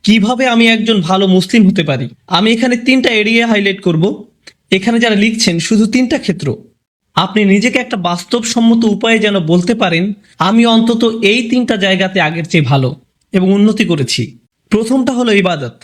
কিভাবে আমি একজন ভালো মুসলিম হতে পারি। আমি এখানে 3টা এরিয়া হাইলাইট করব। এখানে যারা লিখছেন শুধু 3টা ক্ষেত্র। আপনি নিজেকে একটা বাস্তবসম্মত উপায়ে যেন বলতে পারেন আমি অন্তত এই 3টা জায়গাতে আগের চেয়ে ভালো এবং উন্নতি করেছি। প্রথমটা হলো ইবাদত।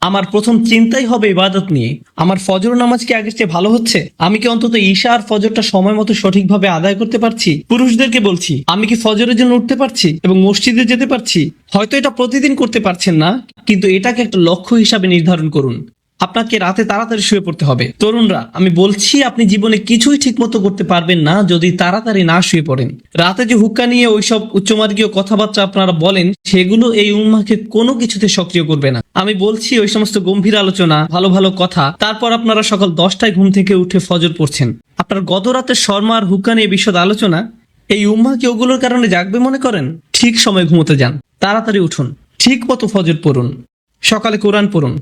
আমার প্রথম চিন্তাই হবে ইবাদত নিয়ে। আমার ফজর নামাজ কি আগের চেয়ে ভালো হচ্ছে? আমি কি অন্তত ঈশা আর ফজরটা সময় মতো সঠিকভাবে আদায় করতে পারছি? পুরুষদেরকে বলছি, আমি কি ফজরের জন্য উঠতে পারছি এবং মসজিদে যেতে পারছি? হয়তো এটা প্রতিদিন করতে পারছেন না, কিন্তু এটাকে একটা লক্ষ্য হিসাবে নির্ধারণ করুন। আপনাকে রাতে তাড়াতাড়ি শুয়ে পড়তে হবে। তরুণরা, আমি বলছি আপনি জীবনে কিছুই ঠিকমতো করতে পারবেন না যদি তাড়াতাড়ি না শুয়ে পড়েন। রাতে যে হুক্কা নিয়ে ওইসব উচ্চমার্গীয় কথাবার্তা আপনারা বলেন, সেগুলো এই উম্মাকে কোনো কিছুতে সক্রিয় করবে না। আমি বলছি ওই সমস্ত গম্ভীর আলোচনা, ভালো ভালো কথা, তারপর আপনারা সকাল 10টায় ঘুম থেকে উঠে ফজর পড়ছেন। আপনার গত রাতের শর্মা আর হুক্কা নিয়ে বিশদ আলোচনা এই উম্মা কি ওগুলোর কারণে জাগবে মনে করেন? ঠিক সময় ঘুমোতে যান, তাড়াতাড়ি উঠুন, ঠিক মতো ফজর পড়ুন, সকালে কোরআন পড়ুন।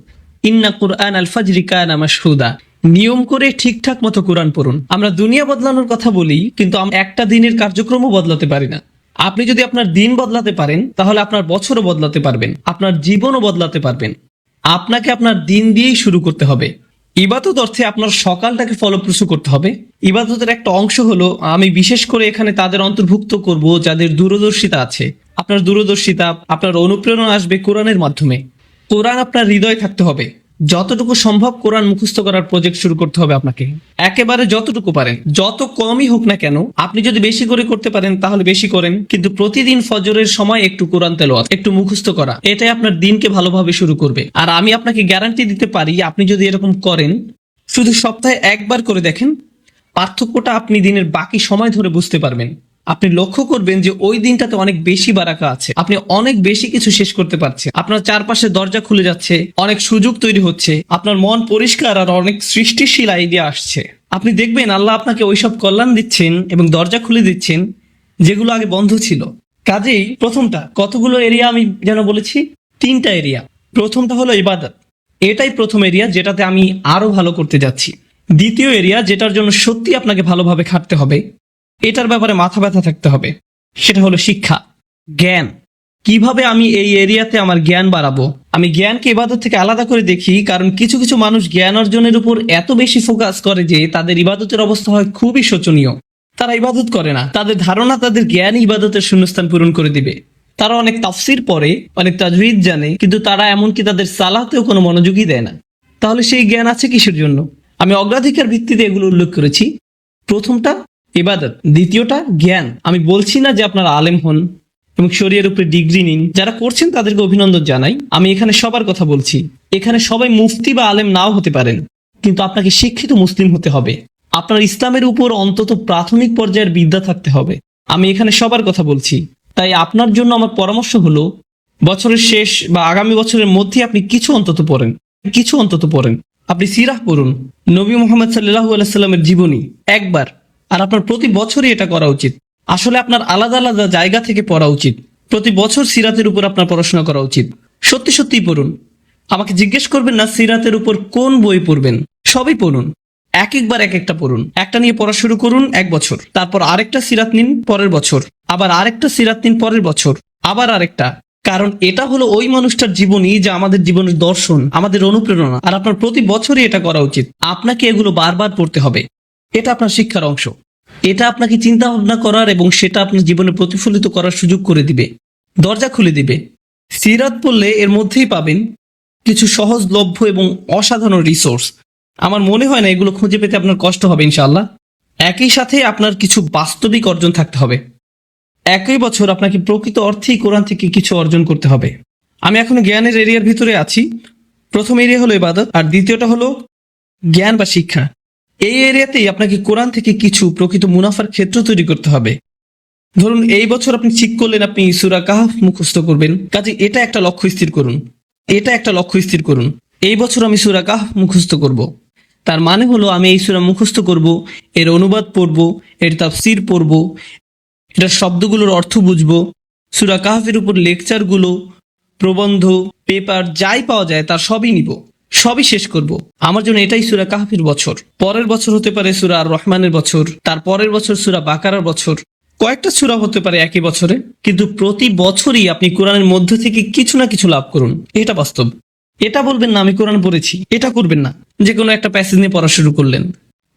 ইন্না কুরআন আল ফাজরি কানা মাশহুদা। নিয়ম করে ঠিকঠাক মতো কোরআন পড়ুন। আমরা দুনিয়া বদলানোর কথা বলি, কিন্তু আমরা একটা দিনের কার্যক্রমও বদলাতে পারি না। আপনি যদি আপনার দিন বদলাতে পারেন, তাহলে আপনার বছরও বদলাতে পারবেন, আপনার জীবনও বদলাতে পারবেন। আপনাকে আপনার দিন দিয়েই শুরু করতে হবে। ইবাদত অর্থে আপনার সকালটাকে ফলপ্রসূ করতে হবে। ইবাদতের একটা অংশ হলো, আমি বিশেষ করে এখানে তাদের অন্তর্ভুক্ত করব যাদের দূরদর্শিতা আছে। আপনার দূরদর্শিতা, আপনার অনুপ্রেরণা আসবে কোরআনের মাধ্যমে। কোরআন আপনার হৃদয়ে থাকতে হবে। যতটুকু সম্ভব কোরআন মুখস্থ করার প্রজেক্ট শুরু করতে হবে আপনাকে। একেবারে যতটুকু পারেন, যত কমই হোক না কেন। আপনি যদি বেশি করে করতে পারেন তাহলে বেশি করেন, কিন্তু প্রতিদিন ফজরের সময় একটু কোরআন তেলাওয়াত, একটু মুখস্থ করা, এটাই আপনার দিনকে ভালোভাবে শুরু করবে। আর আমি আপনাকে গ্যারান্টি দিতে পারি, আপনি যদি এরকম করেন, শুধু সপ্তাহে একবার করে দেখেন, পার্থক্যটা আপনি দিনের বাকি সময় ধরে বুঝতে পারবেন। আপনি লক্ষ্য করবেন যে ওই দিনটাতে অনেক বেশি বারাকা আছে, আপনি অনেক বেশি কিছু শেষ করতে পারছেন, আপনার চারপাশে দরজা খুলে যাচ্ছে, অনেক সুযোগ তৈরি হচ্ছে, আপনার মন পরিষ্কার আর অনেক সৃষ্টিশীল আইডিয়া আসছে। আপনি দেখবেন আল্লাহ আপনাকে ওইসব কল্যাণ দিচ্ছেন এবং দরজা খুলে দিচ্ছেন যেগুলো আগে বন্ধ ছিল। কাজেই প্রথমটা, কতগুলো এরিয়া আমি যেন বলেছি? 3টা এরিয়া। প্রথমটা হলো ইবাদত, এটাই প্রথম এরিয়া যেটাতে আমি আরো ভালো করতে যাচ্ছি। দ্বিতীয় এরিয়া, যেটার জন্য সত্যি আপনাকে ভালোভাবে খাটতে হবে, এটার ব্যাপারে মাথা ব্যথা থাকতে হবে, সেটা হলো শিক্ষা, জ্ঞান। কিভাবে আমি এই এরিয়াতে আমার জ্ঞান বাড়াবো? আমি জ্ঞানকে ইবাদত থেকে আলাদা করে দেখি, কারণ কিছু কিছু মানুষ জ্ঞান অর্জনের উপর এত বেশি ফোকাস করে যে তাদের ইবাদতের অবস্থা হয় খুবই শোচনীয়। তারা ইবাদত করে না, তাদের ধারণা তাদের জ্ঞান ইবাদতের শূন্যস্থান পূরণ করে দিবে। তারা অনেক তাফসির পড়ে, অনেক তাজউইদ জানে, কিন্তু তারা এমনকি তাদের সালাতেও কোনো মনোযোগই দেয় না। তাহলে সেই জ্ঞান আছে কিসের জন্য? আমি অগ্রাধিকার ভিত্তিতে এগুলো উল্লেখ করেছি। প্রথমটা ইবাদত, দ্বিতীয়টা জ্ঞান। আমি বলছি না যে আপনারা আলেম হন এবং শরীয়তের উপরে ডিগ্রি নিন, যারা করছেন তাদেরকে অভিনন্দন জানাই। আমি এখানে সবার কথা বলছি। এখানে সবাই মুফতি বা আলেম নাও হতে পারেন, কিন্তু আপনাকে শিক্ষিত মুসলিম হতে হবে। আপনার ইসলামের উপর অন্তত প্রাথমিক পর্যায়ের বিদ্যা থাকতে হবে। আমি এখানে সবার কথা বলছি। তাই আপনার জন্য আমার পরামর্শ হলো, বছরের শেষ বা আগামী বছরের মধ্যে আপনি কিছু অন্তত পড়েন। আপনি সিরাহ পড়ুন, নবী মুহাম্মদ সাল্লাল্লাহু আলাইহি সাল্লামের জীবনী একবার। আর আপনার প্রতি বছরই এটা করা উচিত। আসলে আপনার আলাদা আলাদা জায়গা থেকে পড়া উচিত। প্রতি বছর সিরাতের উপর আপনার পড়াশোনা করা উচিত। সত্যি সত্যিই পড়ুন। আমাকে জিজ্ঞেস করবেন না সিরাতের উপর কোন বই পড়বেন, সবই পড়ুন। একবার এক একটা পড়ুন। একটা নিয়ে পড়া শুরু করুন 1 বছর, তারপর আরেকটা সিরাত নিন পরের বছর, আবার আরেকটা সিরাত নিন পরের বছর, আবার আরেকটা। কারণ এটা হলো ওই মানুষটার জীবনী যা আমাদের জীবনের দর্শন, আমাদের অনুপ্রেরণা। আর আপনার প্রতি বছরই এটা করা উচিত। আপনাকে এগুলো বারবার পড়তে হবে। এটা আপনার শিক্ষার অংশ। এটা আপনাকে চিন্তা ভাবনা করার এবং সেটা আপনার জীবনে প্রতিফলিত করার সুযোগ করে দিবে, দরজা খুলে দিবে। সিরাত পড়লে এর মধ্যেই পাবেন কিছু সহজলভ্য এবং অসাধারণ রিসোর্স। আমার মনে হয় না এগুলো খুঁজে পেতে আপনার কষ্ট হবে ইনশাআল্লাহ। একই সাথে আপনার কিছু বাস্তবিক অর্জন থাকতে হবে। একই বছর আপনাকে প্রকৃত অর্থেই কোরআন থেকে কিছু অর্জন করতে হবে। আমি এখনো জ্ঞানের এরিয়ার ভিতরে আছি। প্রথম এরিয়া হলো ইবাদত, আর দ্বিতীয়টা হলো জ্ঞান বা শিক্ষা। এই এরিয়াতেই আপনাকে কোরআন থেকে কিছু প্রকৃত মুনাফার ক্ষেত্র তৈরি করতে হবে। ধরুন এই বছর আপনি ঠিক করলেন আপনি সূরা কাহফ মুখস্থ করবেন, কাজে এটা একটা লক্ষ্য স্থির করুন। এই বছর আমি সূরা কাহফ মুখস্থ করব। তার মানে হলো আমি এই সূরা মুখস্থ করব, এর অনুবাদ পড়ব, এর তাফসীর পড়ব, এটার শব্দগুলোর অর্থ বুঝব, সূরা কাহফের উপর লেকচারগুলো, প্রবন্ধ, পেপার যাই পাওয়া যায় তার সবই নিব, সবই শেষ করব। আমার জন্য এটাই সূরা কাহফের বছর। পরের বছর হতে পারে সূরা আর রহমানের বছর, তার পরের বছর সূরা বাকারার বছর। কয়েকটা সূরা হতে পারে একই বছরে, কিন্তু প্রতি বছরই আপনি কোরআনের মধ্য থেকে কিছু না কিছু লাভ করুন। এটা বাস্তব। এটা বলবেন না আমি কোরআন পড়েছি, এটা করবেন না যে কোনো একটা প্যাসেজ নিয়ে পড়া শুরু করলেন।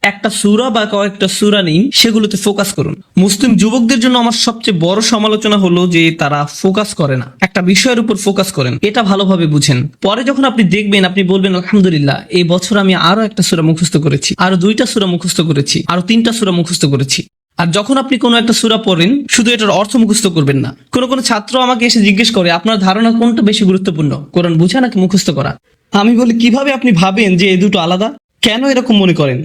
একটা সূরা বা কয়েকটা সূরা নিন, সেগুলোতে ফোকাস করুন। মুসলিম যুবকদের জন্য আমার সবচেয়ে বড় সমালোচনা হলো যে তারা ফোকাস করে না, একটা বিষয়ের উপর ফোকাস করেন। এটা ভালোভাবে বুঝেন, পরে যখন আপনি দেখবেন আপনি বলবেন আলহামদুলিল্লাহ, এই বছর আমি আরো একটা সূরা মুখস্থ করেছি, আরো 2টা সূরা মুখস্থ করেছি, আরো 3টা সূরা মুখস্থ করেছি। আর যখন আপনি কোনো একটা সূরা পড়েন, শুধু এটার অর্থ মুখস্থ করবেন না। কোনো ছাত্র আমাকে এসে জিজ্ঞেস করে আপনার ধারণা কোনটা বেশি গুরুত্বপূর্ণ, কোরআন বোঝা নাকি মুখস্থ করা? আমি বলি কিভাবে আপনি ভাবেন যে এই দুটো আলাদা? কেন এরকম মনে করেন?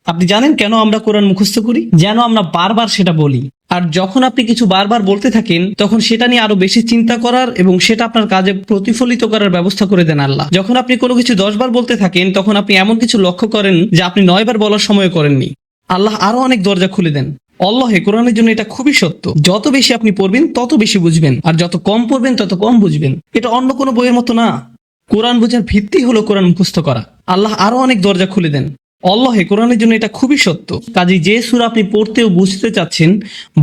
আপনি জানেন কেন আমরা কোরআন মুখস্থ করি? যেন আমরা বারবার সেটা বলি। আর যখন আপনি কিছু বারবার বলতে থাকেন, তখন সেটা নিয়ে আরো বেশি চিন্তা করার এবং সেটা আপনার কাজে প্রতিফলিত করার ব্যবস্থা করে দেন আল্লাহ। যখন আপনি কোনো কিছু 10 বার বলতে থাকেন, তখন আপনি এমন কিছু লক্ষ্য করেন যা আপনি 9 বার বলার সময় করেননি। আল্লাহ আরো অনেক দরজা খুলে দেন। আল্লাহে কোরআনের জন্য এটা খুবই সত্য। যত বেশি আপনি পড়বেন তত বেশি বুঝবেন, আর যত কম পড়বেন তত কম বুঝবেন। এটা অন্য কোনো বইয়ের মতো না। কোরআন বোঝার ভিত্তি হলো কোরআন মুখস্থ করা। আল্লাহ আরো অনেক দরজা খুলে দেন। আল্লাহে কোরআনের জন্য এটা খুবই সত্য। কাজেই যে সূরা আপনি পড়তে ও বুঝতে চাচ্ছেন,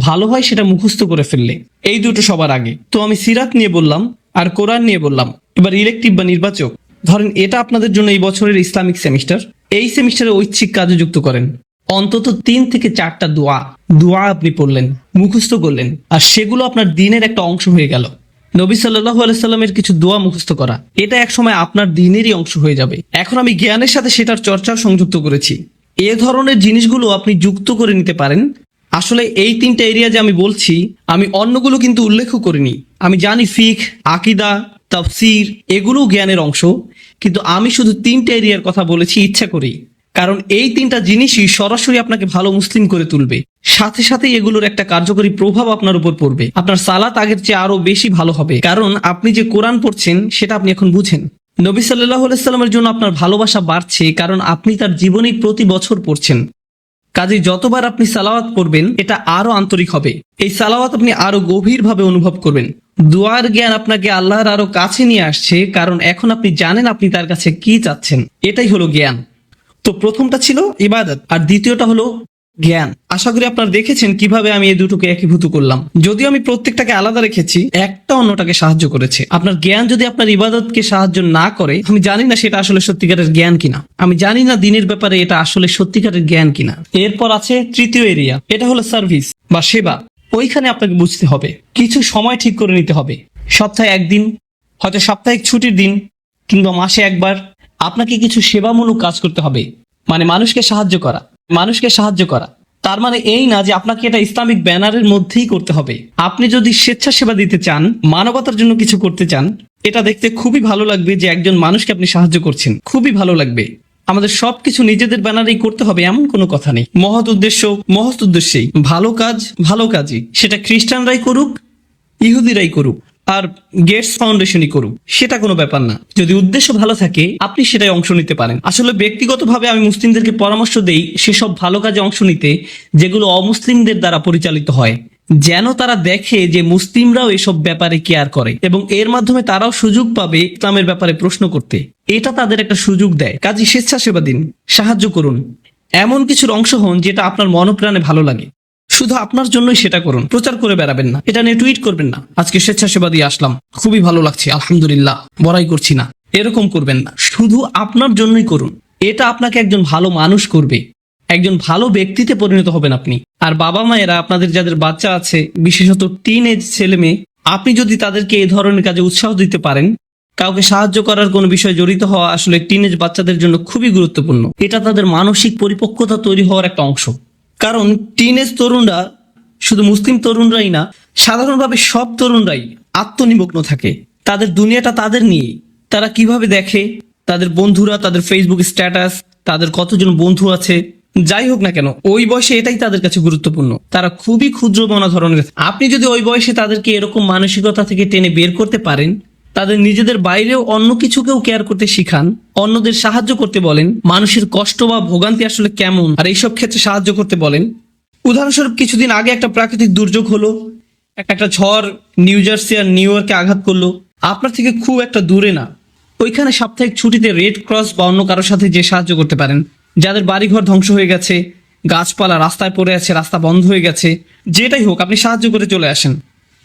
ভালো হয় সেটা মুখস্থ করে ফেললে। এই দুটো সবার আগে। তো আমি সিরাত নিয়ে বললাম আর কোরআন নিয়ে বললাম। এবার ইলেকটিভ বা নির্বাচক, ধরেন এটা আপনাদের জন্য এই বছরের ইসলামিক সেমিস্টার। এই সেমিস্টারে ঐচ্ছিক কাজে যুক্ত করেন। অন্তত 3 থেকে 4টা দোয়া আপনি পড়লেন, মুখস্থ করলেন, আর সেগুলো আপনার দিনের একটা অংশ হয়ে গেল। নবী সাল্লাল্লাহু আলাইহি সাল্লামের কিছু দোয়া মুখস্থ করা, এটা একসময় আপনার দিনেরই অংশ হয়ে যাবে। এখন আমি জ্ঞানের সাথে সেটার চর্চাও সংযুক্ত করেছি। এ ধরনের জিনিসগুলো আপনি যুক্ত করে নিতে পারেন। আসলে এই 3টা এরিয়া যে আমি বলছি, আমি অন্যগুলো কিন্তু উল্লেখও করিনি। আমি জানি ফিকহ, আকীদা, তাফসীর এগুলো জ্ঞানের অংশ, কিন্তু আমি শুধু 3টা এরিয়ার কথা বলেছি ইচ্ছা করেই। কারণ এই 3টা জিনিসই সরাসরি আপনাকে ভালো মুসলিম করে তুলবে। সাথে সাথে এগুলোর একটা কার্যকরী প্রভাব আপনার উপর পড়বে। আপনার সালাত আগের চেয়ে আরো বেশি ভালো হবে, কারণ আপনি যে কোরআন পড়ছেন সেটা আপনি এখন বুঝেন। নবী সাল্লাল্লাহু আলাইহি সাল্লামের জন্য আপনার ভালোবাসা বাড়ছে, কারণ আপনি তার জীবনী প্রতি বছর পড়ছেন। কাজে যতবার আপনি সালাওয়াত পড়বেন, এটা আরো আন্তরিক হবে। এই সালাওয়াত আপনি আরো গভীরভাবে অনুভব করবেন। দুয়ার জ্ঞান আপনাকে আল্লাহর আরো কাছে নিয়ে আসছে, কারণ এখন আপনি জানেন আপনি তার কাছে কি চাচ্ছেন। এটাই হলো জ্ঞান। তো প্রথমটা ছিল ইবাদত, আর দ্বিতীয়টা হলো জ্ঞান। আশা করি আপনারা দেখেছেন কিভাবে আমি এই দুটোকে একীভূত করলাম। যদিও আমি প্রত্যেকটাকে আলাদা রেখেছি, একটা অন্যটাকে সাহায্য করেছে। আপনার জ্ঞান যদি আপনার ইবাদতকে সাহায্য না করে, আমি জানি না সেটা আসলে সত্যিকারের জ্ঞান কিনা। আমি জানি না দিনের ব্যাপারে এটা আসলে সত্যিকারের জ্ঞান কিনা। এরপর আছে তৃতীয় এরিয়া, এটা হলো সার্ভিস বা সেবা। ওইখানে আপনাকে বুঝতে হবে, কিছু সময় ঠিক করে নিতে হবে। সপ্তাহে একদিন, হয়তো সাপ্তাহিক ছুটির দিন, কিংবা মাসে একবার আপনাকে কিছু সেবামূলক কাজ করতে হবে। মানে মানুষকে সাহায্য করা। তার মানে এই না যে আপনাকে এটা ইসলামিক ব্যানারের মধ্যেই করতে হবে। আপনি যদি স্বেচ্ছাসেবা দিতে চান, মানবতার জন্য কিছু করতে চান, এটা দেখতে খুবই ভালো লাগবে যে একজন মানুষকে আপনি সাহায্য করছেন। খুবই ভালো লাগবে। আমাদের সবকিছু নিজেদের ব্যানারেই করতে হবে এমন কোনো কথা নেই। মহৎ উদ্দেশ্যেই ভালো কাজই, সেটা খ্রিস্টানরাই করুক, ইহুদিরাই করুক, আর গেটস ফাউন্ডেশনই করুক, সেটা কোনো ব্যাপার না। যদি উদ্দেশ্য ভালো থাকে, আপনি সেটাই অংশ নিতে পারেন। আসলে ব্যক্তিগতভাবে আমি মুসলিমদেরকে পরামর্শ দেই সেসব ভালো কাজে অংশ নিতে যেগুলো অমুসলিমদের দ্বারা পরিচালিত হয়, যেন তারা দেখে যে মুসলিমরাও এসব ব্যাপারে কেয়ার করে এবং এর মাধ্যমে তারাও সুযোগ পাবে ইসলামের ব্যাপারে প্রশ্ন করতে। এটা তাদের একটা সুযোগ দেয়। কাজে স্বেচ্ছাসেবা দিন, সাহায্য করুন, এমন কিছুর অংশ হন যেটা আপনার মনপ্রাণে ভালো লাগে। শুধু আপনার জন্যই সেটা করুন, প্রচার করে বেড়াবেন না, এটা নিয়ে টুইট করবেন না, আজকে স্বেচ্ছাসেবা দিয়ে আসলাম, খুবই ভালো লাগছে, আলহামদুলিল্লাহ, বড়াই করছি না, এরকম করবেন না। শুধু আপনার জন্যই করুন। এটা আপনাকে একজন ভালো মানুষ করবে, একজন ভালো ব্যক্তিতে পরিণত হবেন আপনি। আর বাবা মায়েরা, আপনাদের যাদের বাচ্চা আছে, বিশেষত টিন এজ ছেলে মেয়ে, আপনি যদি তাদেরকে এই ধরনের কাজে উৎসাহ দিতে পারেন, কাউকে সাহায্য করার কোনো বিষয়ে জড়িত হওয়া আসলে টিনেজ বাচ্চাদের জন্য খুবই গুরুত্বপূর্ণ। এটা তাদের মানসিক পরিপক্কতা তৈরি হওয়ার একটা অংশ। কারণ টিনেজ তরুণরা, শুধু মুসলিম তরুণরাই না, সাধারণভাবে সব তরুণরাই আত্মনিমগ্ন থাকে। তাদের দুনিয়াটা তাদের নিয়ে। তারা কিভাবে দেখে, তাদের বন্ধুরা, তাদের ফেসবুক স্ট্যাটাস, তাদের কতজন বন্ধু আছে, যাই হোক না কেন, ওই বয়সে এটাই তাদের কাছে গুরুত্বপূর্ণ। তারা খুবই ক্ষুদ্র মনা ধরনের। আপনি যদি ওই বয়সে তাদেরকে এরকম মানসিকতা থেকে টেনে বের করতে পারেন, তাদের নিজেদের বাইরেও অন্য কিছুকেও কেয়ার করতে শিখান, অন্যদের সাহায্য করতে বলেন, মানুষের কষ্ট বা ভোগান্তি আসলে কেমন আর এইসব ক্ষেত্রে সাহায্য করতে বলেন। উদাহরণস্বরূপ, কিছুদিন আগে একটা প্রাকৃতিক দুর্যোগ হলো, একটা ঝড় নিউ জার্সি আর নিউ ইয়র্কে আঘাত করলো। আপনার থেকে খুব একটা দূরে না, ওইখানে সাপ্তাহিক ছুটিতে রেড ক্রস বা অন্য কারোর সাথে যে সাহায্য করতে পারেন, যাদের বাড়িঘর ধ্বংস হয়ে গেছে, গাছপালা রাস্তায় পড়ে আছে, রাস্তা বন্ধ হয়ে গেছে, যেটাই হোক আপনি সাহায্য করে চলে আসেন।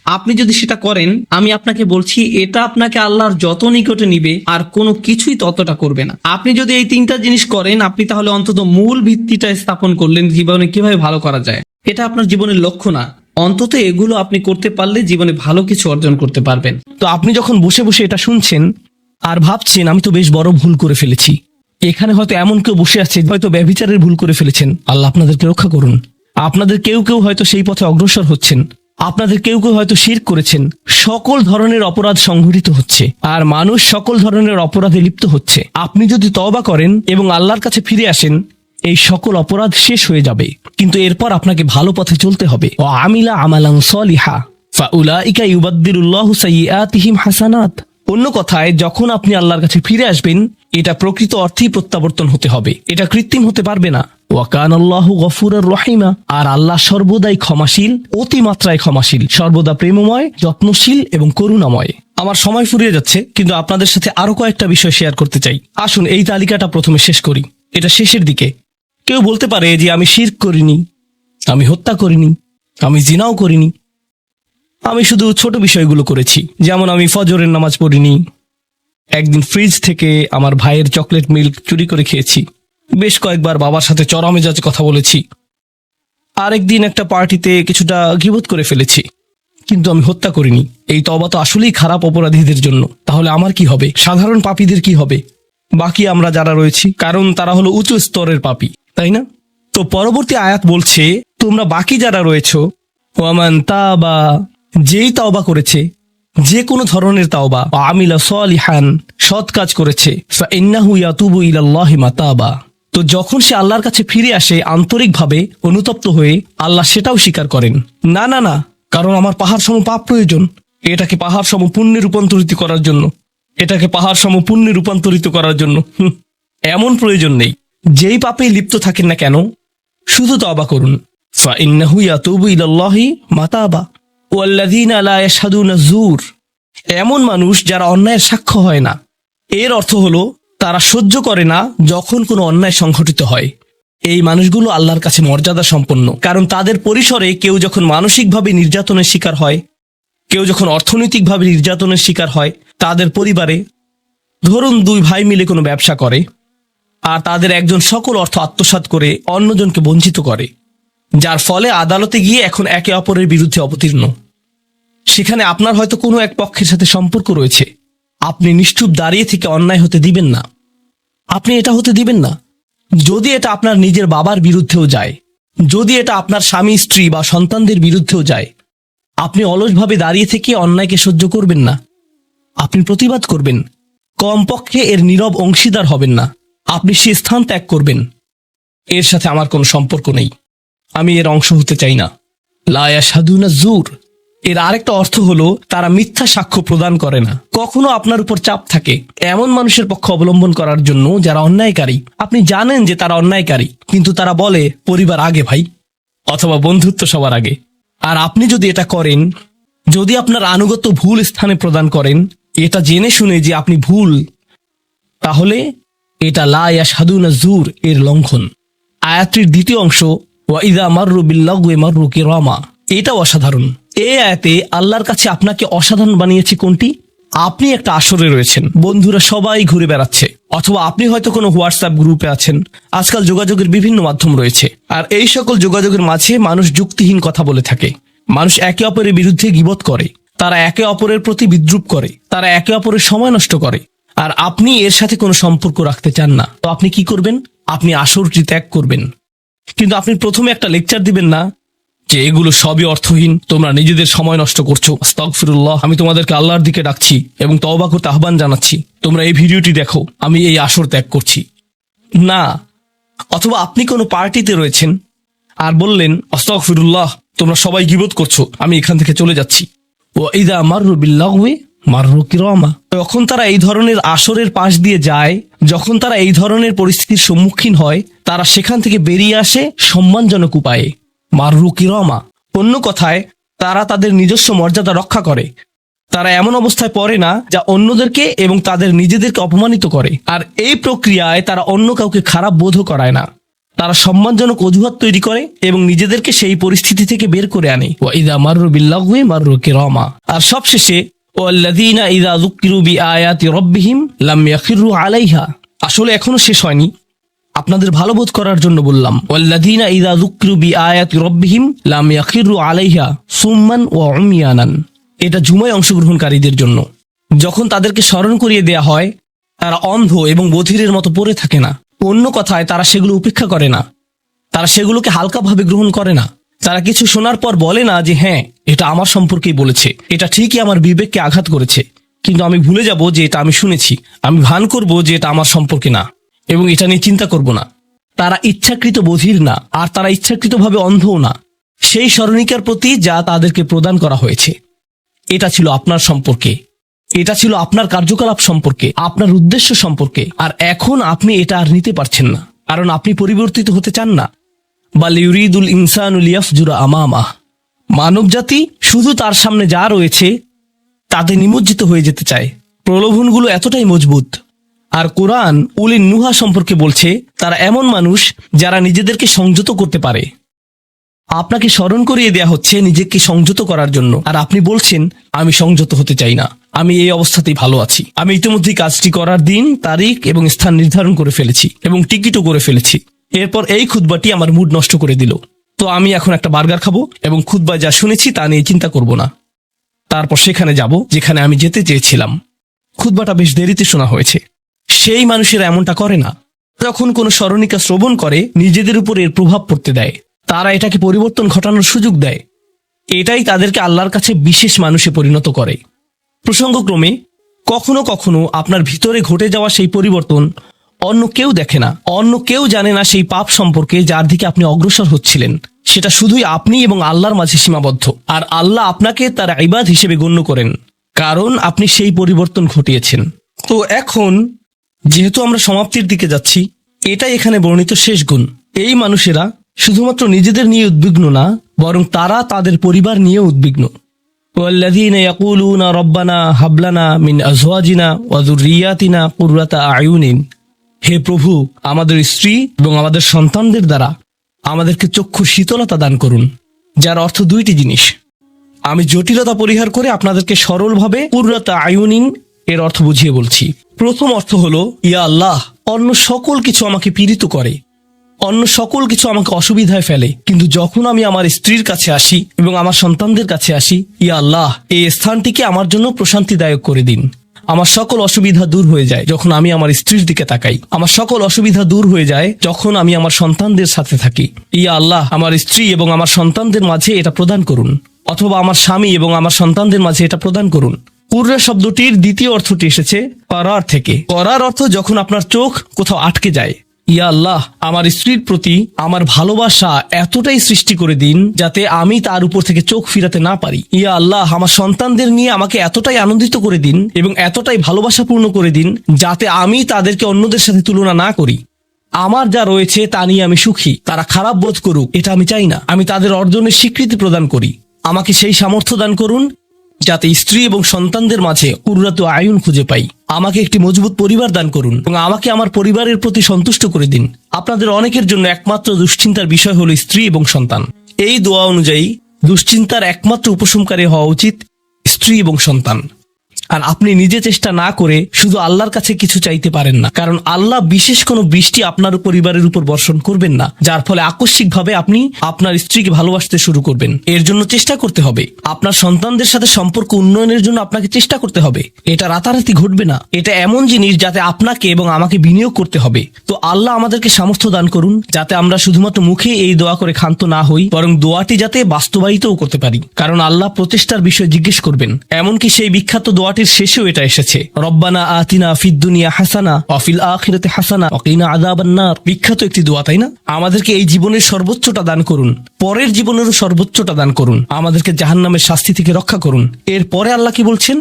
আপনি যদি সেটা করেন, আমি আপনাকে বলছি এটা আপনাকে আল্লাহর যত নিকটে নিবে আর কোনো কিছুই ততটা করবে না। আপনি যদি এই তিনটা জিনিস করেন, আপনি তাহলে অন্তত মূল ভিত্তিটা স্থাপন করলেন জীবনে কিভাবে ভালো করা যায়। এটা আপনার জীবনের লক্ষ্য না, অন্তত এগুলো আপনি করতে পারলে জীবনে ভালো কিছু অর্জন করতে পারবেন। তো আপনি যখন বসে বসে এটা শুনছেন আর ভাবছেন আমি তো বেশ বড় ভুল করে ফেলেছি, এখানে হয়তো এমন কেউ বসে আছে হয়তো ব্যভিচারের ভুল করে ফেলেছেন, আল্লাহ আপনাদেরকে রক্ষা করুন। আপনাদের কেউ কেউ হয়তো সেই পথে অগ্রসর হচ্ছেন, আপনাদের কেউ কেউ হয়তো শিরক করেছেন। সকল ধরনের অপরাধ সংঘটিত হচ্ছে আর মানুষ সকল ধরনের অপরাধে লিপ্ত হচ্ছে। আপনি যদি তওবা করেন এবং আল্লাহর কাছে ফিরে আসেন, এই সকল অপরাধ শেষ হয়ে যাবে। কিন্তু এরপর আপনাকে ভালো পথে চলতে হবে। ও আমিলা আমালান সলিহা ফাউলাইকা ইউবাদদিলুল্লাহু সাইয়্যাতিহিম হাসানাত। অন্য কথায়, যখন আপনি আল্লাহর কাছে ফিরে আসবেন, এটা প্রকৃত অর্থেই প্রত্যাবর্তন হতে হবে, এটা কৃত্রিম হতে পারবে না। ওয়া কানাল্লাহু গফুরুর রহিমা, আর আল্লাহ সর্বদাই ক্ষমাশীল, অতিমাত্রায় ক্ষমাশীল, সর্বদা প্রেমময়, যত্নশীল এবং করুণাময়। আমার সময় ফুরিয়ে যাচ্ছে, কিন্তু আপনাদের সাথে আরো কয়েকটা বিষয় শেয়ার করতে চাই। আসুন এই তালিকাটা প্রথমে শেষ করি, এটা শেষের দিকে। কেউ বলতে পারে যে আমি শিরক করিনি, আমি হত্যা করিনি, আমি জিনাও করিনি, আমি শুধু ছোট বিষয়গুলো করেছি, যেমন আমি ফজরের নামাজ পড়িনি, একদিন ফ্রিজ থেকে আমার ভাইয়ের চকলেট মিল্ক চুরি করে খেয়েছি, বেশ কয়েকবার বাবার সাথে চড়া মেজাজে কথা বলেছি, আরেকদিন একটা পার্টিতে কিছুটা গীবত করে ফেলেছি, কিন্তু আমি হত্যা করিনি। এই তওবা তো আসলেই খারাপ অপরাধীদের জন্য। তাহলে আমার কি হবে? সাধারণ পাপীদের কি হবে? বাকি আমরা যারা রয়েছি, কারণ তারা হলো উঁচু স্তরের পাপী, তাই না? তো পরবর্তী আয়াত বলছে, তোমরা বাকি যারা রয়েছো, ওয়ামান তাবা, যেই তাওবা করেছে, যে কোনো ধরনের তাওবা, আমিলা সলিহান, সৎ কাজ করেছে, ফাইন্নাহু ইয়াতুবু ইলাল্লাহি মাতাবা, তো যখন সে আল্লাহর কাছে ফিরে আসে আন্তরিকভাবে, অনুতপ্ত হয়ে, আল্লাহ সেটাও স্বীকার করেন। না না না, কারণ আমার পাহাড় সম পাপ প্রয়োজন, এটাকে পাহাড় সম পুণ্যে রূপান্তরিত করার জন্য, এটাকে পাহাড় সম পুণ্যে রূপান্তরিত করার জন্য এমন প্রয়োজন নেই। যেই পাপে লিপ্ত থাকেন না কেন, শুধু তওবা করুন। ফাইন্নাহু ইয়াতুবু ইলাল্লাহি মাতাবা ওয়াল্লাযীনা লা ইয়াশহাদুনা যুর, এমন মানুষ যারা অন্যায়ের সাক্ষ্য হয় না। এর অর্থ হলো তারা সহ্য করে না যখন কোনো অন্যায় সংঘটিত হয়। এই মানুষগুলো আল্লাহর কাছে মর্যাদা সম্পন্ন, কারণ তাদের পরিসরে কেউ যখন মানসিকভাবে নির্যাতনের শিকার হয়, কেউ যখন অর্থনৈতিকভাবে নির্যাতনের শিকার হয়, তাদের পরিবারে, ধরুন দুই ভাই মিলে কোনো ব্যবসা করে আর তাদের একজন সকল অর্থ আত্মসাৎ করে অন্যজনকে বঞ্চিত করে, যার ফলে আদালতে গিয়ে এখন একে অপরের বিরুদ্ধে অবতীর্ণ। সেখানে আপনার হয়তো কোনো এক পক্ষের সাথে সম্পর্ক রয়েছে, আপনি নিশ্চুপ দাঁড়িয়ে থেকে অন্যায় হতে দিবেন না। আপনি এটা হতে দিবেন না। যদি এটা আপনার নিজের বাবার বিরুদ্ধেও যায়, যদি এটা আপনার স্বামী, স্ত্রী বা সন্তানদের বিরুদ্ধেও যায়, আপনি অলসভাবে দাঁড়িয়ে থেকে অন্যায়কে সহ্য করবেন না, আপনি প্রতিবাদ করবেন। কমপক্ষে এর নীরব অংশীদার হবেন না, আপনি সে স্থান ত্যাগ করবেন। এর সাথে আমার কোনো সম্পর্ক নেই, আমি এর অংশ হতে চাই না। লা ইয়াশহাদুনা যুর, এর আরেকটা অর্থ হলো তারা মিথ্যা সাক্ষ্য প্রদান করে না। কখনো আপনার উপর চাপ থাকে এমন মানুষের পক্ষ অবলম্বন করার জন্য যারা অন্যায়কারী। আপনি জানেন যে তারা অন্যায়কারী, কিন্তু তারা বলে পরিবার আগে ভাই, অথবা বন্ধুত্ব সবার আগে। আর আপনি যদি এটা করেন, যদি আপনার আনুগত্য ভুল স্থানে প্রদান করেন, এটা জেনে শুনে যে আপনি ভুল, তাহলে এটা লা ইয়াশহাদুনা যুর এর লঙ্ঘন। আয়াতটির দ্বিতীয় অংশ, ওয়া ইযা মাররু বিল্লাগwi মাররু কিরামা, এটাও অসাধারণ। এই আয়াতে আল্লাহর কাছে আপনাকে অসাধারণ বানিয়েছে কোনটি? আপনি একটা আসরে রয়েছেন, বন্ধুরা সবাই ঘুরে বেড়াচ্ছে, অথবা আপনি হয়তো কোনো হোয়াটসঅ্যাপ গ্রুপে আছেন। আজকাল যোগাযোগের বিভিন্ন মাধ্যম রয়েছে, আর এই সকল যোগাযোগের মাঝে মানুষ যুক্তিহীন কথা বলে থাকে, মানুষ একে অপরের বিরুদ্ধে গীবত করে, তারা একে অপরের প্রতি বিদ্রুপ করে, তারা একে অপরের সময় নষ্ট করে, আর আপনি এর সাথে কোনো সম্পর্ক রাখতে চান না। তো আপনি কি করবেন? আপনি আসরটি ত্যাগ করবেন। কিন্তু আপনি প্রথমে একটা লেকচার দিবেন না যে এগুলো সবই অর্থহীন, তোমরা নিজেদের সময় নষ্ট করছো, আস্তাগফিরুল্লাহ, আমি তোমাদেরকে আল্লাহর দিকে ডাকছি এবং তওবা করতে আহ্বান জানাচ্ছি, তোমরা এই ভিডিওটি দেখো, আমি এই আসর ত্যাগ করছি না। অথবা আপনি কোনো পার্টিতে রয়েছেন আর বললেন, আস্তাগফিরুল্লাহ, তোমরা সবাই গীবত করছো, আমি এখান থেকে চলে যাচ্ছি। ওয়া ইযা মাররু বিল্লাগwi মাররু কিরামা, যখন তারা এই ধরনের আসরের পাশ দিয়ে যায়, যখন তারা এই ধরনের পরিস্থিতির সম্মুখীন হয়, তারা সেখান থেকে বেরিয়ে আসে সম্মানজনক উপায়ে, মাররু কিরামা। অন্য কথায়, তারা তাদের নিজস্ব মর্যাদা রক্ষা করে। তারা এমন অবস্থায় পড়ে না যা অন্যদেরকে এবং তাদের নিজেদেরকে অপমানিত করে, আর এই প্রক্রিয়ায় তারা অন্য কাউকে খারাপ বোধও করায় না। তারা সম্মানজনক অজুহাত তৈরি করে এবং নিজেদেরকে সেই পরিস্থিতি থেকে বের করে আনে। ওয়াইদা মাররু বিল্লাগwi মাররু কিরামা। আর সবশেষে ওয়াল্লাযীনা ইযা যুক্কিরু বিআয়াতি রাব্বিহিম লাম ইয়াখিরু আলাইহা। আসলে এখনো শেষ হয়নি, আপনাদের ভালো বোধ করার জন্য বললাম। ওয়াল্লাযীনা ইযা যুক্কিরু বিআয়াতি রাব্বিহিম লাম ইয়াখিরু আলাইহা সুম্মান ওয়া উময়ানান। এটা জুমায় অংশগ্রহণকারীদের জন্য। যখন তাদেরকে স্মরণ করিয়ে দেয়া হয়, তারা অন্ধ এবং বধিরের মতো পড়ে থাকে না। অন্য কথায় তারা সেগুলো উপেক্ষা করে না, তারা সেগুলোকে হালকাভাবে গ্রহণ করে না। তারা কিছু শোনার পর বলে না যে হ্যাঁ, এটা আমার সম্পর্কেই বলেছে, এটা ঠিকই আমার বিবেককে আঘাত করেছে, কিন্তু আমি ভুলে যাব যে এটা আমি শুনেছি। আমি ভান করব যে এটা আমার সম্পর্কে না এবং এটা নিয়ে চিন্তা করব না। তারা ইচ্ছাকৃত বধির না, আর তারা ইচ্ছাকৃতভাবে অন্ধও না। সেই স্মরণিকার প্রতি যা তাদেরকে প্রদান করা হয়েছে, এটা ছিল আপনার সম্পর্কে, এটা ছিল আপনার কার্যকলাপ সম্পর্কে, আপনার উদ্দেশ্য সম্পর্কে। আর এখন আপনি এটা আর নিতে পারছেন না, কারণ আপনি পরিবর্তিত হতে চান না। বাল ইউরিদুল ইনসানু লিয়াফজুরা আমামাহ। মানব জাতি শুধু তার সামনে যা রয়েছে তাতে নিমজ্জিত হয়ে যেতে চায়। প্রলোভনগুলো এতটাই মজবুত। আর কোরআন উলিন নুহা সম্পর্কে বলছে, তারা এমন মানুষ যারা নিজেদেরকে সংযত করতে পারে। আপনাকে স্মরণ করিয়ে দেয়া হচ্ছে নিজেকে সংযত করার জন্য, আর আপনি বলছেন আমি সংযত হতে চাই না, আমি এই অবস্থাতেই ভালো আছি। আমি ইতিমধ্যেই কাজটি করার দিন, তারিখ এবং স্থান নির্ধারণ করে ফেলেছি এবং টিকিটও করে ফেলেছি। এরপর এই খুতবাটি আমার মুড নষ্ট করে দিল। তো আমি এখন একটা বার্গার খাবো এবং খুতবায় যা শুনেছি তা নিয়ে চিন্তা করব না। তারপর সেখানে যাব যেখানে আমি যেতে চেয়েছিলাম। খুতবাটা বেশ দেরিতে শোনা হয়েছে। সেই মানুষেরা এমনটা করে না। যখন কোনো স্মরণিকা শ্রবণ করে, নিজেদের উপর এর প্রভাব পড়তে দেয়। তারা এটাকে পরিবর্তন ঘটানোর সুযোগ দেয়। এটাই তাদেরকে আল্লাহর কাছে বিশেষ মানুষে পরিণত করে। প্রসঙ্গক্রমে কখনো কখনো আপনার ভিতরে ঘটে যাওয়া সেই পরিবর্তন অন্য কেউ দেখে না, অন্য কেউ জানে না সেই পাপ সম্পর্কে যার দিকে আপনি অগ্রসর হচ্ছিলেন। সেটা শুধুই আপনি এবং আল্লাহর মাঝে সীমাবদ্ধ। আর আল্লাহ আপনাকে তার ইবাদ হিসেবে গণ্য করেন, কারণ আপনি সেই পরিবর্তন ঘটিয়েছেন। তো এখন যেহেতু আমরা সমাপ্তির দিকে যাচ্ছি, এটাই এখানে বর্ণিত শেষ গুণ। এই মানুষেরা শুধুমাত্র নিজেদের নিয়ে উদ্বিগ্ন না, বরং তারা তাদের পরিবার নিয়ে উদ্বিগ্ন। ওয়াল্লাযীনা ইয়াকুলুনা রব্বানা হাব লানা মিন আজওয়াজিনা ওয়া যুররিয়াতিনা কুররাতা আয়ুনিন। হে প্রভু, আমাদের স্ত্রী এবং আমাদের সন্তানদের দ্বারা আমাদেরকে চক্ষু শীতলতা দান করুন, যার অর্থ দুইটি জিনিস। আমি জটিলতা পরিহার করে আপনাদেরকে সরলভাবে কুররাতা আয়ুনিন এর অর্থ বুঝিয়ে বলছি। প্রথম অর্থ হলো, ইয়া আল্লাহ, অন্য সকল কিছু আমাকে পীড়িত করে, অন্য সকল কিছু আমাকে অসুবিধায় ফেলে, কিন্তু যখন আমি আমার স্ত্রীর কাছে আসি এবং আমার সন্তানদের কাছে আসি, ইয়া আল্লাহ, এই স্থানটিকে আমার জন্য প্রশান্তিদায়ক করে দিন। আমার সকল অসুবিধা দূর হয়ে যায় যখন আমি আমার স্ত্রীর দিকে তাকাই। আমার সকল অসুবিধা দূর হয়ে যায় যখন আমি আমার সন্তানদের সাথে থাকি। ইয়া আল্লাহ, আমার স্ত্রী এবং আমার সন্তানদের মাঝে এটা প্রদান করুন, অথবা আমার স্বামী এবং আমার সন্তানদের মাঝে এটা প্রদান করুন। কুররা শব্দটির দ্বিতীয় অর্থটি এসেছে করার থেকে। করার অর্থ যখন আপনার চোখ কোথাও আটকে যায়। ইয়া আল্লাহ, আমার স্ত্রীর প্রতি আমার ভালোবাসা এতটাই সৃষ্টি করে দিন যাতে আমি তার উপর থেকে চোখ ফিরাতে না পারি। ইয়া আল্লাহ, আমার সন্তানদের নিয়ে আমাকে এতটাই আনন্দিত করে দিন এবং এতটাই ভালোবাসাপূর্ণ করে দিন যাতে আমি তাদেরকে অন্যদের সাথে তুলনা না করি। আমার যা রয়েছে তা নিয়ে আমি সুখী। তারা খারাপ বোধ করুক, এটা আমি চাই না। আমি তাদের অর্জনের স্বীকৃতি প্রদান করি। আমাকে সেই সামর্থ্য দান করুন যাতে স্ত্রী এবং সন্তানদের মাঝে কুররাতু আয়ুন খুঁজে পাই। আমাকে একটি মজবুত পরিবার দান করুন এবং আমাকে আমার পরিবারের প্রতি সন্তুষ্ট করে দিন। আপনাদের অনেকের জন্য একমাত্র দুশ্চিন্তার বিষয় হলো স্ত্রী এবং সন্তান। এই দোয়া অনুযায়ী দুশ্চিন্তার একমাত্র উপশমকারী হওয়া উচিত স্ত্রী এবং সন্তান। আর আপনি নিজে চেষ্টা না করে শুধু আল্লাহর কাছে কিছু চাইতে পারেন না, কারণ আল্লাহ বিশেষ কোনো বৃষ্টি আপনার পরিবারের উপর বর্ষণ করবেন না যার ফলে আকস্মিকভাবে আপনি আপনার স্ত্রীকে ভালোবাসতে শুরু করবেন। এর জন্য চেষ্টা করতে হবে। আপনার সন্তানদের সাথে সম্পর্ক উন্নয়নের জন্য আপনাকে চেষ্টা করতে হবে। এটা রাতারাতি ঘটবে না। এটা এমন জিনিস যাতে আপনাকে এবং আমাকে বিনিয়োগ করতে হবে। তো আল্লাহ আমাদেরকে সামর্থ্য দান করুন যাতে আমরা শুধুমাত্র মুখে এই দোয়া করে ক্ষান্ত না হই, বরং দোয়াটি যাতে বাস্তবায়িতও করতে পারি, কারণ আল্লাহ প্রচেষ্টার বিষয়ে জিজ্ঞেস করবেন। এমনকি সেই বিখ্যাত দোয়াটির শেষেও এটা এসেছে, রব্বানা আতিনা ফিদ দুনিয়া হাসানা ওয়া ফিল আখিরাতি হাসানা ওয়া কিনা আযাবান নার। বিখ্যাত একটি দোয়া, তাই না? আমাদেরকে এই জীবনের সর্বোচ্চটা দান করুন, পরের জীবনেরও সর্বোচ্চটা দান করুন, আমাদেরকে জাহান্নামের শাস্তি থেকে রক্ষা করুন। এরপরে আল্লাহ কি বলছেন?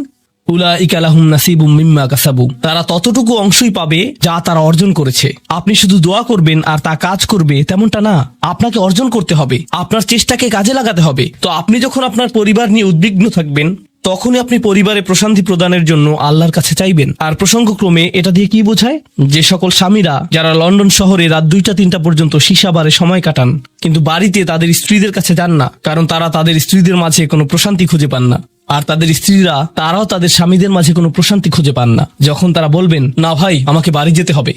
উলাইকা লাহুম নাসিবুম মিম্মা কাসাবু। তারা ততটুকু অংশই পাবে যা তারা অর্জন করেছে। আপনি শুধু দোয়া করবেন আর তা কাজ করবে তেমনটা না। আপনাকে অর্জন করতে হবে, আপনার চেষ্টাকে কাজে লাগাতে হবে। তো আপনি যখন আপনার পরিবার নিয়ে উদ্বিগ্ন থাকবেন, তখনই আপনি পরিবারে প্রশান্তি প্রদানের জন্য আল্লাহর কাছে চাইবেন। আর প্রসঙ্গক্রমে এটা দিয়ে কি বোঝায়? যে সকল স্বামীরা যারা লন্ডন শহরে রাত 2টা-3টা পর্যন্ত সীসা বারে সময় কাটান, কিন্তু বাড়িতে তাদের স্ত্রীদের কাছে যান না, কারণ তারা তাদের স্ত্রীদের মাঝে কোনো প্রশান্তি খুঁজে পান না। আর তাদের স্ত্রীরা তারাও তাদের স্বামীদের মাঝে কোনো প্রশান্তি খুঁজে পান না। যখন তারা বলবেন, না ভাই আমাকে বাড়ি যেতে হবে,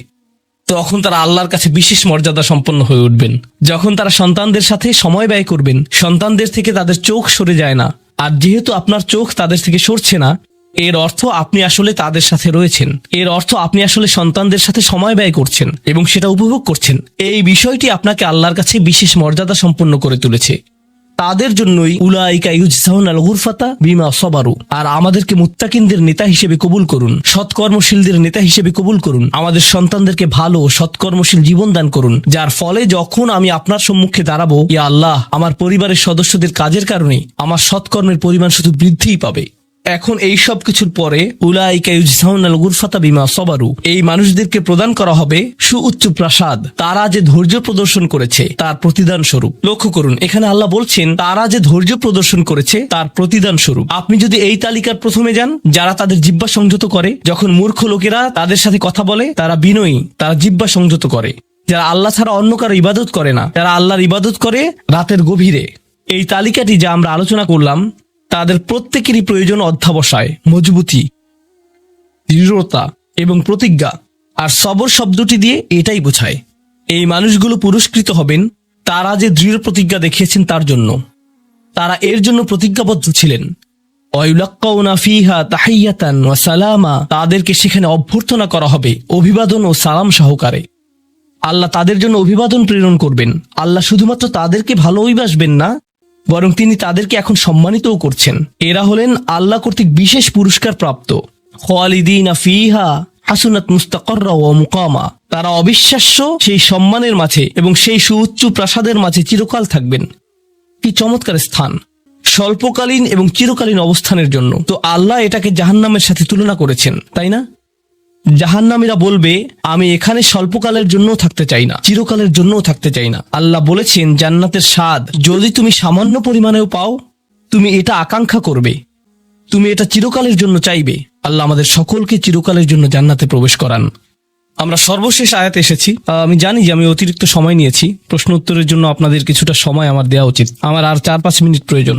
তখন তারা আল্লাহর কাছে বিশেষ মর্যাদা সম্পন্ন হয়ে উঠবেন। যখন তারা সন্তানদের সাথে সময় ব্যয় করবেন, সন্তানদের থেকে তাদের চোখ সরে যায় না। আর যেহেতু আপনার চোখ তাদের থেকে সরছে না, এর অর্থ আপনি আসলে তাদের সাথে রয়েছেন। এর অর্থ আপনি আসলে সন্তানদের সাথে সময় ব্যয় করছেন এবং সেটা উপভোগ করছেন। এই বিষয়টি আপনাকে আল্লাহর কাছে বিশেষ মর্যাদা সম্পন্ন করে তুলেছে। তাদের জন্যই উলাইকা ইউজজাউনাল গুরফাতা বিমা সাবারু। আর আমাদেরকে মুত্তাকিনদের নেতা হিসেবে কবুল করুন, সৎকর্মশীলদের নেতা হিসেবে কবুল করুন। আমাদের সন্তানদেরকে ভালো সৎকর্মশীল জীবন দান করুন, যার ফলে যখন আমি আপনার সম্মুখে দাঁড়াবো, ইয়া আল্লাহ, আমার পরিবারের সদস্যদের কাজের কারণে আমার সৎকর্মের পরিমাণ শুধু বৃদ্ধিই পাবে। এখন এই সব কিছুর পরে উলাইকা ইউজজাউনাল গুরফাতা বিমা সাবারু, এই মানুষদেরকে প্রদান করা হবে সুউচ্চ প্রাসাদ, তারা যে ধৈর্য প্রদর্শন করেছে তার প্রতিদান স্বরূপ। লক্ষ্য করুন, এখানে আল্লাহ বলছেন তারা যে ধৈর্য প্রদর্শন করেছে তার প্রতিদান স্বরূপ। আপনি যদি এই তালিকার প্রথমে যান, যারা তাদের জিহ্বা সংযত করে, যখন মূর্খ লোকেরা তাদের সাথে কথা বলে তারা বিনয়ী, তারা জিহ্বা সংযত করে, যারা আল্লাহ ছাড়া অন্য কারো ইবাদত করে না, যারা আল্লাহর ইবাদত করে রাতের গভীরে, এই তালিকাটি যা আমরা আলোচনা করলাম, তাদের প্রত্যেকেরই প্রয়োজন অধ্যাবসায়, মজবুতি, দৃঢ়তা এবং প্রতিজ্ঞা। আর সবর শব্দটি দিয়ে এটাই বোঝায়। এই মানুষগুলো পুরস্কৃত হবেন তারা যে দৃঢ় প্রতিজ্ঞা দেখিয়েছেন তার জন্য। তারা এর জন্য প্রতিজ্ঞাবদ্ধ ছিলেন। ওয়ায়ুলাক্কাউনা ফিহা তাহিয়াতান ওয়া সালামা, তাদেরকে সেখানে অভ্যর্থনা করা হবে অভিবাদন ও সালাম সহকারে। আল্লাহ তাদের জন্য অভিবাদন প্রেরণ করবেন। আল্লাহ শুধুমাত্র তাদেরকে ভালোবাসবেন না, বরং তিনি তাদেরকে এখন সম্মানিতও করছেন। এরা হলেন আল্লাহ কর্তৃক বিশেষ পুরস্কার প্রাপ্ত। খালিদিনা ফিহা হাসুনাত মুস্তাকাররা ওয়া মুকামা, তারা অবিশ্বাস্য সেই সম্মানের মাঝে এবং সেই সুউচ্চ প্রাসাদের মাঝে চিরকাল থাকবেন। কি চমৎকার স্থান, স্বল্পকালীন এবং চিরকালীন অবস্থানের জন্য। তো আল্লাহ এটাকে জাহান্নামের সাথে তুলনা করেছেন, তাই না? জাহান্নামীরা বলবে, আমি এখানে স্বল্পকালের জন্যও থাকতে চাই না, চিরকালের জন্যও থাকতে চাই না। আল্লাহ বলেছেন, জান্নাতের স্বাদ যদি তুমি সামান্য পরিমাণেও পাও, তুমি এটা আকাঙ্ক্ষা করবে, তুমি এটা চিরকালের জন্য চাইবে। আল্লাহ আমাদের সকলকে চিরকালের জন্য জান্নাতে প্রবেশ করান। আমরা সর্বশেষ আয়াতে এসেছি। আমি জানি যে আমি অতিরিক্ত সময় নিয়েছি, প্রশ্ন উত্তরের জন্য আপনাদের কিছুটা সময় আমার দেওয়া উচিত। আমার আর 4-5 মিনিট প্রয়োজন।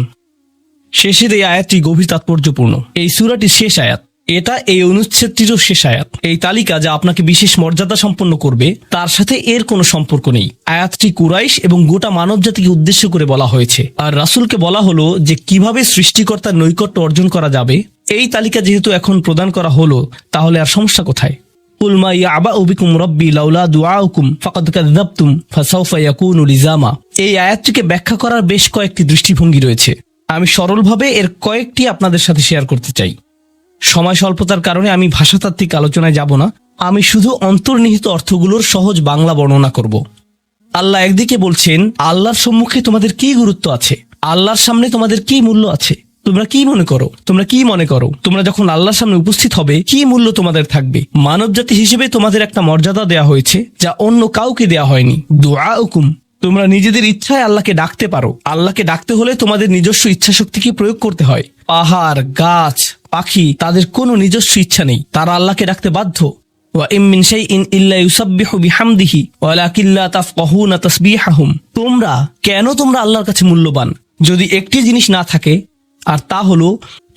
শেষের এই আয়াতটি গভীর তাৎপর্যপূর্ণ। এই সূরাটির শেষ আয়াত, এটা এই অনুচ্ছেদটিরও শেষ আয়াত। এই তালিকা যা আপনাকে বিশেষ মর্যাদা সম্পন্ন করবে তার সাথে এর কোনো সম্পর্ক নেই। আয়াতটি কুরাইশ এবং গোটা মানব জাতিকে উদ্দেশ্য করে বলা হয়েছে। আর রাসূলকে বলা হলো যে কিভাবে সৃষ্টিকর্তার নৈকট্য অর্জন করা যাবে। এই তালিকা যেহেতু এখন প্রদান করা হলো, তাহলে আর সমস্যা কোথায়? কুল মা ইয়াবাউ বিকুম রাব্বি লাউলা দুআউকুম ফাকাদ কাযাবতুম ফাসাউফা ইয়াকুনু লিজামা। এই আয়াতটিকে ব্যাখ্যা করার বেশ কয়েকটি দৃষ্টিভঙ্গি রয়েছে। আমি সরলভাবে এর কয়েকটি আপনাদের সাথে শেয়ার করতে চাই। সময় স্বল্পতার কারণে আমি ভাষাতাত্ত্বিক আলোচনায় যাব না, আমি শুধু অন্তর্নিহিত অর্থগুলোর সহজ বাংলা বর্ণনা করব। আল্লাহ একদিকে বলছেন, আল্লাহর সম্মুখে তোমাদের কি গুরুত্ব আছে, আল্লাহর সামনে তোমাদের কি মূল্য আছে, তোমরা কি মনে করো, তোমরা যখন আল্লাহর সামনে উপস্থিত হবে কি মূল্য তোমাদের থাকবে। মানবজাতি হিসেবে তোমাদের একটা মর্যাদা দেয়া হয়েছে যা অন্য কাউকে দেয়া হয়নি। দুআউকুম, তোমরা নিজেদের ইচ্ছায় আল্লাহকে ডাকতে পারো। আল্লাহকে ডাকতে হলে তোমাদের নিজস্ব ইচ্ছা শক্তিকে প্রয়োগ করতে হয়। পাহাড়, গাছ, পাখি, তাদের কোনো নিজস্ব ইচ্ছা নেই, তারা আল্লাহকে ডাকতে বাধ্য। ওয়া ইম মিন শাইইন ইল্লা ইউসাব্বিহু বিহামদিহি ওয়ালাকিন লা তাফকাহুনা তাসবিহাহুম। তোমরা আল্লাহর কাছে মূল্যবান যদি একটি জিনিস না থাকে, আর তা হলো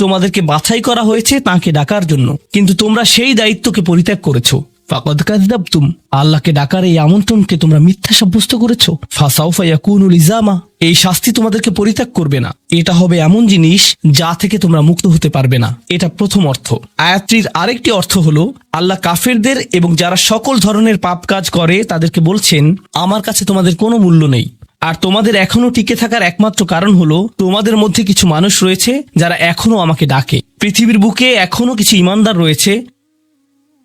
তোমাদেরকে বাছাই করা হয়েছে তাকে ডাকার জন্য, কিন্তু তোমরা সেই দায়িত্বকে পরিত্যাগ করেছো। ফাকাদ কাযাবতুম, আল্লাহকে ডাকার এই আমন্ত্রণকে তোমরা মিথ্যা সাব্যস্ত করেছো। ফাসাউফা ইয়াকুনু লিজামা, এই শাস্তি তোমাদেরকে পরিত্যাগ করবে না। এটা হবে এমন জিনিস যা থেকে তোমরা মুক্ত হতে পারবে না। এটা প্রথম অর্থ। আয়াতটির আরেকটি অর্থ হলো, আল্লাহ কাফেরদের এবং যারা সকল ধরনের পাপ কাজ করে তাদেরকে বলছেন, আমার কাছে তোমাদের কোনো মূল্য নেই। আর তোমাদের এখনো টিকে থাকার একমাত্র কারণ হলো তোমাদের মধ্যে কিছু মানুষ রয়েছে যারা এখনো আমাকে ডাকে। পৃথিবীর বুকে এখনো কিছু ইমানদার রয়েছে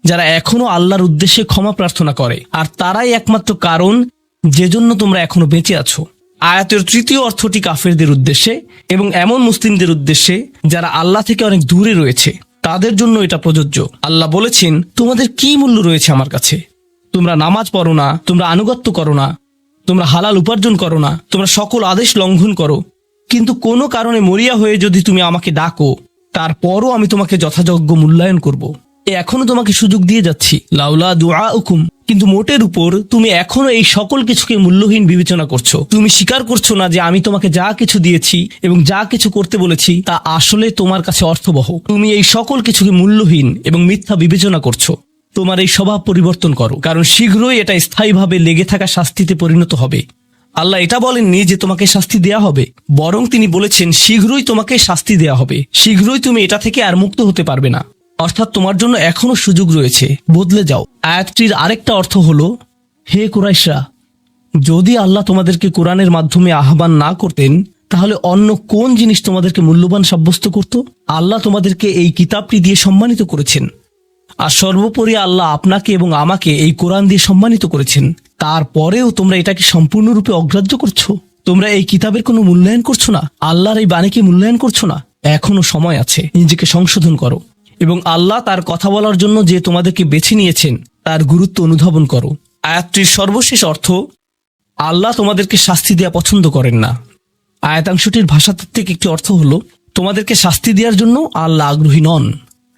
যারা এখনো আল্লাহর উদ্দেশ্যে ক্ষমা প্রার্থনা করে, আর তারাই একমাত্র কারণ যে জন্য তোমরা এখনো বেঁচে আছো। আয়াতের তৃতীয় অর্থটি কাফেরদের উদ্দেশ্যে এবং এমন মুসলিমদের উদ্দেশ্যে যারা আল্লাহ থেকে অনেক দূরে রয়েছে, তাদের জন্য এটা প্রযোজ্য। আল্লাহ বলেছেন, তোমাদের কি মূল্য রয়েছে আমার কাছে? তোমরা নামাজ পড়ো না, তোমরা আনুগত্য করো না, তোমরা হালাল উপার্জন করো না, তোমরা সকল আদেশ লঙ্ঘন করো, কিন্তু কোনো কারণে মরিয়া হয়ে যদি তুমি আমাকে ডাকো, তারপরও আমি তোমাকে যথাযোগ্য মূল্যায়ন করব। এখনো তোমাকে সুযোগ দিয়ে যাচ্ছি, লাউলা দুআউকুম, কিন্তু মোটের উপর তুমি এখনো এই সকল কিছুকে মূল্যহীন বিবেচনা করছো। তুমি স্বীকার করছো না যে আমি তোমাকে যা কিছু দিয়েছি এবং যা কিছু করতে বলেছি তা আসলে তোমার কাছে অর্থবহ। তুমি এই সকল কিছুকে মূল্যহীন এবং মিথ্যা বিবেচনা করছো। তোমার এই স্বভাব পরিবর্তন করো, কারণ শীঘ্রই এটা স্থায়ীভাবে লেগে থাকা শাস্তিতে পরিণত হবে। আল্লাহ এটা বলেননি যে তোমাকে শাস্তি দেয়া হবে, বরং তিনি বলেছেন শীঘ্রই তোমাকে শাস্তি দেয়া হবে, শীঘ্রই তুমি এটা থেকে আর মুক্ত হতে পারবে না। অর্থাৎ তোমার জন্য এখনো সুযোগ রয়েছে, বদলে যাও। আয়াতটির আরেকটা অর্থ হলো, হে কুরাইশরা, যদি আল্লাহ তোমাদেরকে কোরআনের মাধ্যমে আহ্বান না করতেন তাহলে অন্য কোন জিনিস তোমাদেরকে মূল্যবান সাব্যস্ত করত? আল্লাহ তোমাদেরকে এই কিতাবটি দিয়ে সম্মানিত করেছেন, আর সর্বোপরি আল্লাহ আপনাকে এবং আমাকে এই কোরআন দিয়ে সম্মানিত করেছেন। তারপরেও তোমরা এটাকে সম্পূর্ণরূপে অগ্রাহ্য করছো। তোমরা এই কিতাবের কোনো মূল্যায়ন করছো না, আল্লাহর এই বাণীকে মূল্যায়ন করছো না। এখনো সময় আছে, নিজেকে সংশোধন করো এবং আল্লাহ তার কথা বলার জন্য যে তোমাদেরকে বেছে নিয়েছেন তার গুরুত্ব অনুধাবন করো। আয়াতটির সর্বশেষ অর্থ, আল্লাহ তোমাদেরকে শাস্তি দেওয়া পছন্দ করেন না। আয়াতাংশটির ভাষাতাত্ত্বিক একটি অর্থ হলো, তোমাদেরকে শাস্তি দেওয়ার জন্য আল্লাহ আগ্রহী নন।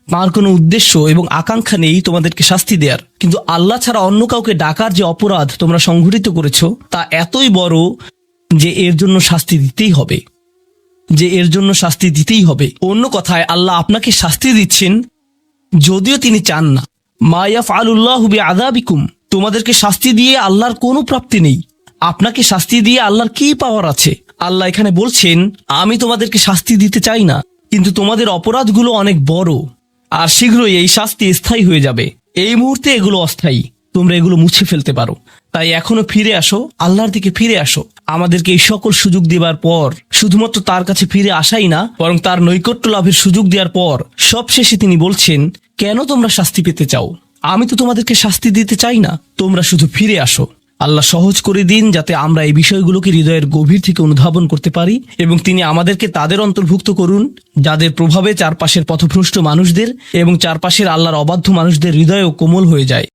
তাঁর কোনো উদ্দেশ্য এবং আকাঙ্ক্ষা নেই তোমাদেরকে শাস্তি দেওয়ার। কিন্তু আল্লাহ ছাড়া অন্য কাউকে ডাকার যে অপরাধ তোমরা সংঘটিত করেছো তা এতই বড় যে এর জন্য শাস্তি দিতেই হবে, অন্য কথায় আল্লাহ আপনাকে শাস্তি দিচ্ছেন যদিও তিনি চান না। মা ইয়াফআলুল্লাহু বিআযাবিকুম, তোমাদেরকে শাস্তি দিয়ে আল্লাহর কোনো প্রাপ্তি নেই। আপনাকে শাস্তি দিয়ে আল্লাহর কি পাওয়ার আছে? আল্লাহ এখানে বলছেন, আমি তোমাদেরকে শাস্তি দিতে চাই না, কিন্তু তোমাদের অপরাধগুলো অনেক বড়, আর শীঘ্রই এই শাস্তি স্থায়ী হয়ে যাবে। এই মুহূর্তে এগুলো অস্থায়ী, তোমরা এগুলো মুছে ফেলতে পারো। তাই এখনো ফিরে আসো, আল্লাহর দিকে ফিরে আসো। আমাদেরকে এই সকল সুযোগ দেবার পর শুধুমাত্র তার কাছে ফিরে আসাই না, বরং তার নৈকট্য লাভের সুযোগ দেওয়ার পর সবশেষে তিনি বলছেন, কেন তোমরা শাস্তি পেতে চাও? আমি তো তোমাদেরকে শাস্তি দিতে চাই না, তোমরা শুধু ফিরে আসো। আল্লাহ সহজ করে দিন যাতে আমরা এই বিষয়গুলোকে হৃদয়ের গভীর থেকে অনুধাবন করতে পারি, এবং তিনি আমাদেরকে তাদের অন্তর্ভুক্ত করুন যাদের প্রভাবে চারপাশের পথভ্রষ্ট মানুষদের এবং চারপাশের আল্লাহর অবাধ্য মানুষদের হৃদয়ও কোমল হয়ে যায়।